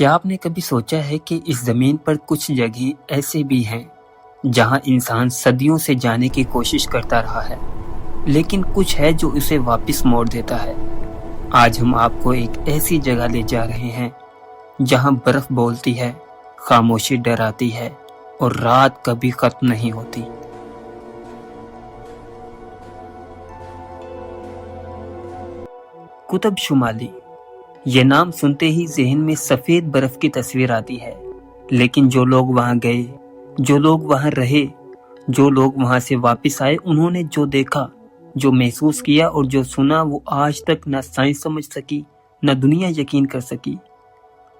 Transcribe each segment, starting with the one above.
क्या आपने कभी सोचा है कि इस जमीन पर कुछ जगह ऐसे भी हैं जहां इंसान सदियों से जाने की कोशिश करता रहा है, लेकिन कुछ है जो उसे वापस मोड़ देता है। आज हम आपको एक ऐसी जगह ले जा रहे हैं जहां बर्फ बोलती है, खामोशी डराती है और रात कभी खत्म नहीं होती। कुतुब शुमाली, ये नाम सुनते ही ज़हन में सफेद बर्फ की तस्वीर आती है, लेकिन जो लोग वहां गए, जो लोग वहां रहे, जो लोग वहां से वापस आए, उन्होंने जो देखा, जो महसूस किया और जो सुना, वो आज तक न साइंस समझ सकी, न दुनिया यकीन कर सकी।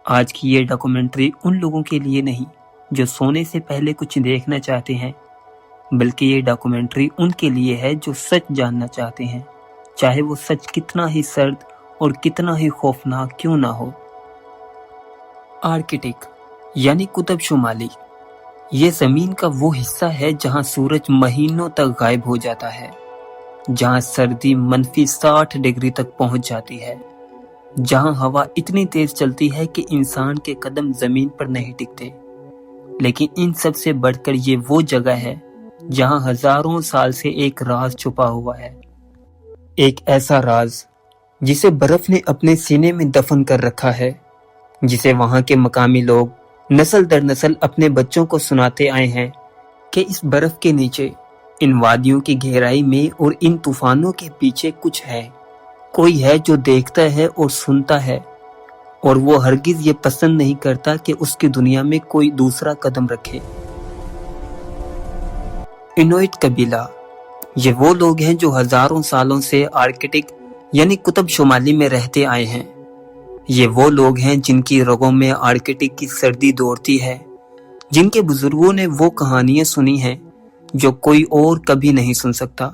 आज की ये डॉक्यूमेंट्री उन लोगों के लिए नहीं जो सोने से पहले कुछ देखना चाहते हैं, बल्कि ये डॉक्यूमेंट्री उनके लिए है जो सच जानना चाहते हैं, चाहे वो सच कितना ही सर्द और कितना ही खौफनाक क्यों ना हो। आर्कटिक यानी कुतुब शुमाली, ये जमीन का वो हिस्सा है जहां सूरज महीनों तक गायब हो जाता है, जहां सर्दी -60 डिग्री तक पहुंच जाती है, जहां हवा इतनी तेज चलती है कि इंसान के कदम जमीन पर नहीं टिकते। लेकिन इन सब से बढ़कर ये वो जगह है जहां हजारों साल से एक राज छुपा हुआ है, एक ऐसा राज जिसे बर्फ ने अपने सीने में दफन कर रखा है, जिसे वहां के मकामी लोग नस्ल दर नस्ल अपने बच्चों को सुनाते आए हैं कि इस बर्फ के नीचे, इन वादियों की गहराई में और इन तूफानों के पीछे कुछ है, कोई है जो देखता है और सुनता है, और वो हरगिज ये पसंद नहीं करता कि उसकी दुनिया में कोई दूसरा कदम रखे। इनुइट कबीला, ये वो लोग हैं जो हजारों सालों से आर्कटिक यानी कुतुब शुमाली में रहते आए हैं। ये वो लोग हैं जिनकी रगों में आर्कटिक की सर्दी दौड़ती है, जिनके बुजुर्गों ने वो कहानियां सुनी हैं जो कोई और कभी नहीं सुन सकता।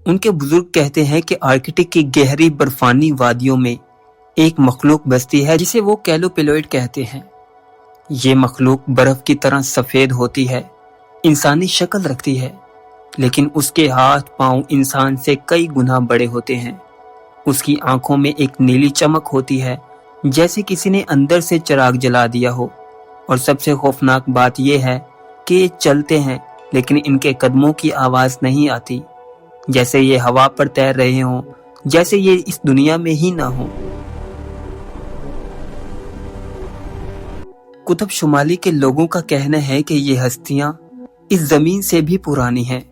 उनके बुजुर्ग कहते हैं कि आर्कटिक की गहरी बर्फानी वादियों में एक मखलूक बसती है जिसे वो कैलोपेलोइड कहते हैं। ये मखलूक बर्फ की तरह सफेद होती है, इंसानी शक्ल रखती है, लेकिन उसके हाथ पांव इंसान से कई गुना बड़े होते हैं। उसकी आंखों में एक नीली चमक होती है, जैसे किसी ने अंदर से चिराग जला दिया हो। और सबसे खौफनाक बात यह है कि ये चलते हैं, लेकिन इनके कदमों की आवाज नहीं आती, जैसे ये हवा पर तैर रहे हों, जैसे ये इस दुनिया में ही ना हो। कुतुब शुमाली के लोगों का कहना है कि ये हस्तियां इस जमीन से भी पुरानी हैं।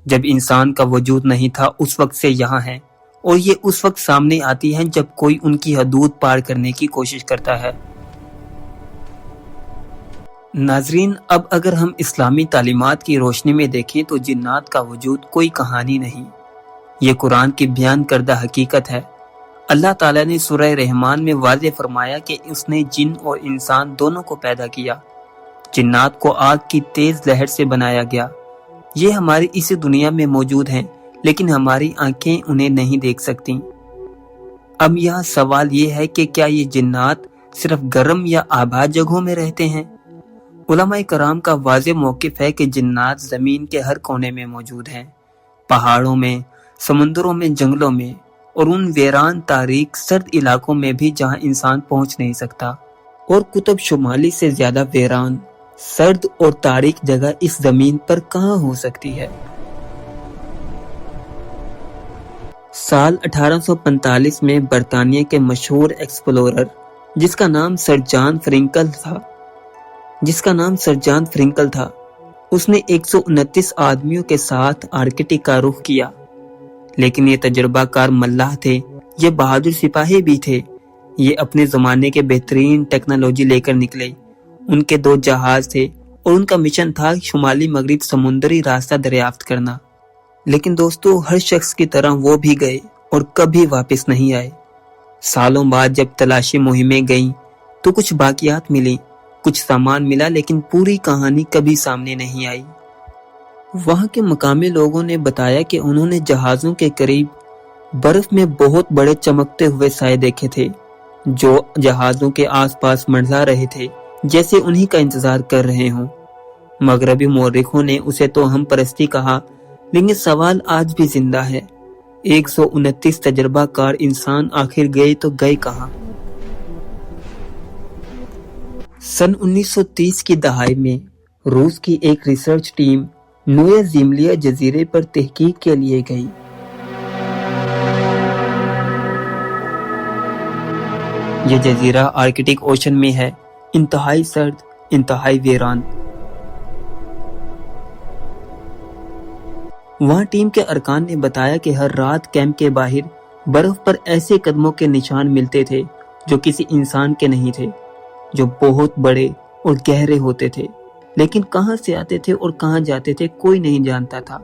जब इंसान का वजूद नहीं था उस वक्त से यहाँ है, और ये उस वक्त सामने आती हैं जब कोई उनकी हदूद पार करने की कोशिश करता है। नाजरीन, अब अगर हम इस्लामी तालीमात की रोशनी में देखें तो जिन्नात का वजूद कोई कहानी नहीं, ये कुरान की बयान करदा हकीकत है। अल्लाह ताला ने सूरह रहमान में वाज़ेह फरमाया कि उसने जिन और इंसान दोनों को पैदा किया। जिन्नात को आग की तेज लहर से बनाया गया। ये हमारी इसी दुनिया में मौजूद हैं, लेकिन हमारी आंखें उन्हें नहीं देख सकती। अब यहाँ सवाल ये है कि क्या ये जिन्नात सिर्फ गर्म या आबाद जगहों में रहते हैं? उलमाए कराम का वाज़ेह मौक़िफ़ है कि जिन्नात ज़मीन के हर कोने में मौजूद हैं, पहाड़ों में, समुद्रों में, जंगलों में, और उन वीरान तारीक सर्द इलाकों में भी जहाँ इंसान पहुँच नहीं सकता। और कुतुब शुमाली से ज़्यादा वीरान, सर्द और तारीक जगह इस जमीन पर कहाँ हो सकती है? साल 1845 में बरतानिया के मशहूर एक्सप्लोरर जिसका नाम सर जॉन फ्रिंकल था, उसने 129 आदमियों के साथ आर्कटिक का रुख किया। लेकिन ये तजुर्बाकार मल्लाह थे, ये बहादुर सिपाही भी थे। ये अपने जमाने के बेहतरीन टेक्नोलॉजी लेकर निकले। उनके 2 जहाज थे और उनका मिशन था शुमाली मगरिब समुद्री रास्ता दरियाफ्त करना। लेकिन दोस्तों, हर शख्स की तरह वो भी गए और कभी वापस नहीं आए। सालों बाद जब तलाशी मुहिमें गईं तो कुछ बाकियात मिली, कुछ सामान मिला, लेकिन पूरी कहानी कभी सामने नहीं आई। वहां के मकामी लोगों ने बताया कि उन्होंने जहाजों के करीब बर्फ में बहुत बड़े चमकते हुए साए देखे थे, जो जहाजों के आसपास मंडरा रहे थे, जैसे उन्हीं का इंतजार कर रहे हों। मगरबी मौरिखों ने उसे तो हम परस्ती कहा, लेकिन सवाल आज भी जिंदा है। 129 तजर्बाकार इंसान आखिर गए तो गए कहाँ? सन 1930 की दहाई में रूस की एक रिसर्च टीम नोया ज़िमलिया जजीरे पर तहकीक के लिए गई। यह जजीरा आर्कटिक ओशन में है, इंतहाई सर्द, इंतहाई वीरान। वहां टीम के अरकान ने बताया कि हर रात कैंप के बाहर बर्फ पर ऐसे कदमों के निशान मिलते थे जो किसी इंसान के नहीं थे, जो बहुत बड़े और गहरे होते थे, लेकिन कहां से आते थे और कहां जाते थे कोई नहीं जानता था।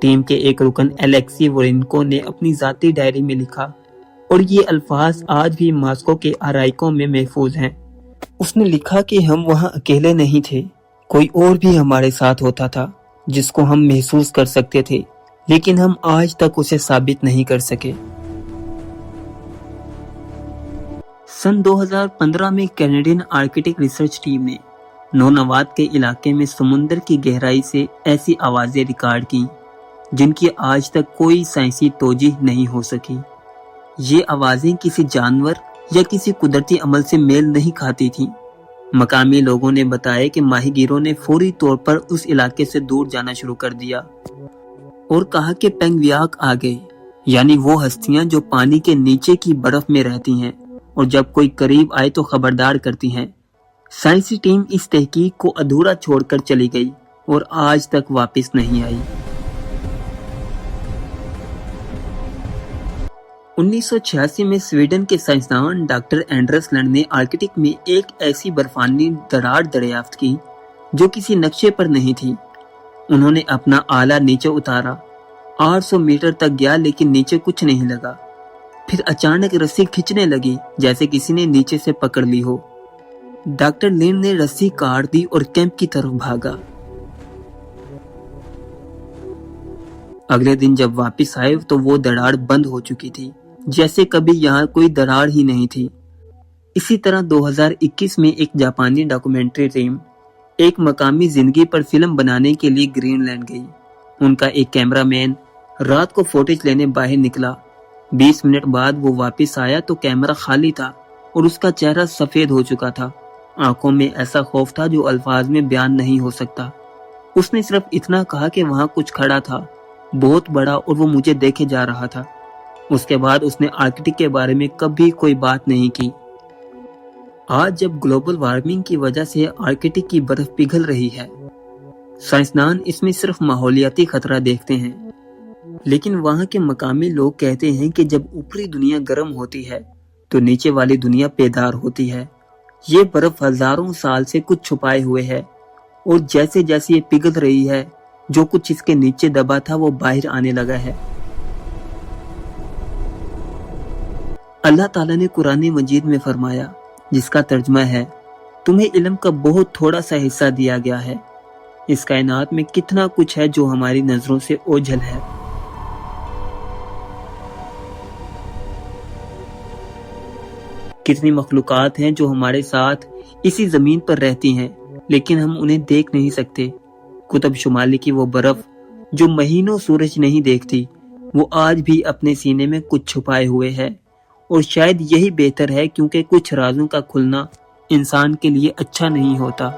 टीम के एक रुकन एलेक्सी वोरेनको ने अपनी जाती डायरी में लिखा और ये अल्फाज आज भी मॉस्को के आराइकों में महफूज हैं। उसने लिखा कि हम वहां अकेले नहीं थे, कोई और भी हमारे साथ होता था जिसको हम महसूस कर सकते थे, लेकिन हम आज तक उसे साबित नहीं कर सके। सन 2015 में कैनेडियन आर्कटिक रिसर्च टीम ने नौनवाद के इलाके में समुद्र की गहराई से ऐसी आवाजें रिकॉर्ड की जिनकी आज तक कोई साइंसी तौजीह नहीं हो सकी। ये आवाजें किसी जानवर या किसी कुदरती अमल से मेल नहीं खाती थीं। मकामी लोगों ने बताया कि माहीगीरों ने फौरी तौर पर उस इलाके से दूर जाना शुरू कर दिया और कहा कि पेंगुइयाक आ गए, यानी वो हस्तियां जो पानी के नीचे की बर्फ में रहती हैं और जब कोई करीब आए तो खबरदार करती हैं। साइंसी टीम इस तहकीक को अधूरा छोड़कर चली गई और आज तक वापस नहीं आई। 1986 में स्वीडन के साइंसदान डॉक्टर एंडर्स लैंड ने आर्कटिक में एक ऐसी बर्फानी दरार दरियाफ्त की जो किसी नक्शे पर नहीं थी। उन्होंने अपना आला नीचे उतारा, 800 मीटर तक गया लेकिन नीचे कुछ नहीं लगा। फिर अचानक रस्सी खींचने लगी जैसे किसी ने नीचे से पकड़ ली हो। डॉक्टर लिंड ने रस्सी काट दी और कैंप की तरफ भागा। अगले दिन जब वापस आए तो वो दरार बंद हो चुकी थी, जैसे कभी यहाँ कोई दरार ही नहीं थी। इसी तरह 2021 में एक जापानी डॉक्यूमेंट्री टीम एक मकामी जिंदगी पर फिल्म बनाने के लिए ग्रीनलैंड गई। उनका एक कैमरामैन रात को फुटेज लेने बाहर निकला। 20 मिनट बाद वो वापस आया तो कैमरा खाली था और उसका चेहरा सफेद हो चुका था। आंखों में ऐसा खौफ था जो अल्फाज में बयान नहीं हो सकता। उसने सिर्फ इतना कहा कि वहां कुछ खड़ा था, बहुत बड़ा, और वो मुझे देखे जा रहा था। उसके बाद उसने आर्कटिक के बारे में कभी कोई बात नहीं की। आज जब ग्लोबल वार्मिंग की वजह से आर्कटिक की बर्फ पिघल रही है, साइंसदान इसमें सिर्फ माहौलियाती खतरा देखते हैं, लेकिन वहां के मकामी लोग कहते हैं कि जब ऊपरी दुनिया गर्म होती है तो नीचे वाली दुनिया बेदार होती है। ये बर्फ हजारों साल से कुछ छुपाए हुए है और जैसे जैसे ये पिघल रही है, जो कुछ इसके नीचे दबा था वो बाहर आने लगा है। अल्लाह ताला ने कुरान मजीद में फरमाया, जिसका तर्जुमा है, तुम्हें इल्म का बहुत थोड़ा सा हिस्सा दिया गया है। इस कायनात में कितना कुछ है जो हमारी नजरों से ओझल है। कितनी मखलूकात हैं जो हमारे साथ इसी जमीन पर रहती हैं, लेकिन हम उन्हें देख नहीं सकते। कुतुब शुमाली की वो बर्फ जो महीनों सूरज नहीं देखती, वो आज भी अपने सीने में कुछ छुपाए हुए है, और शायद यही बेहतर है, क्योंकि कुछ राजों का खुलना इंसान के लिए अच्छा नहीं होता।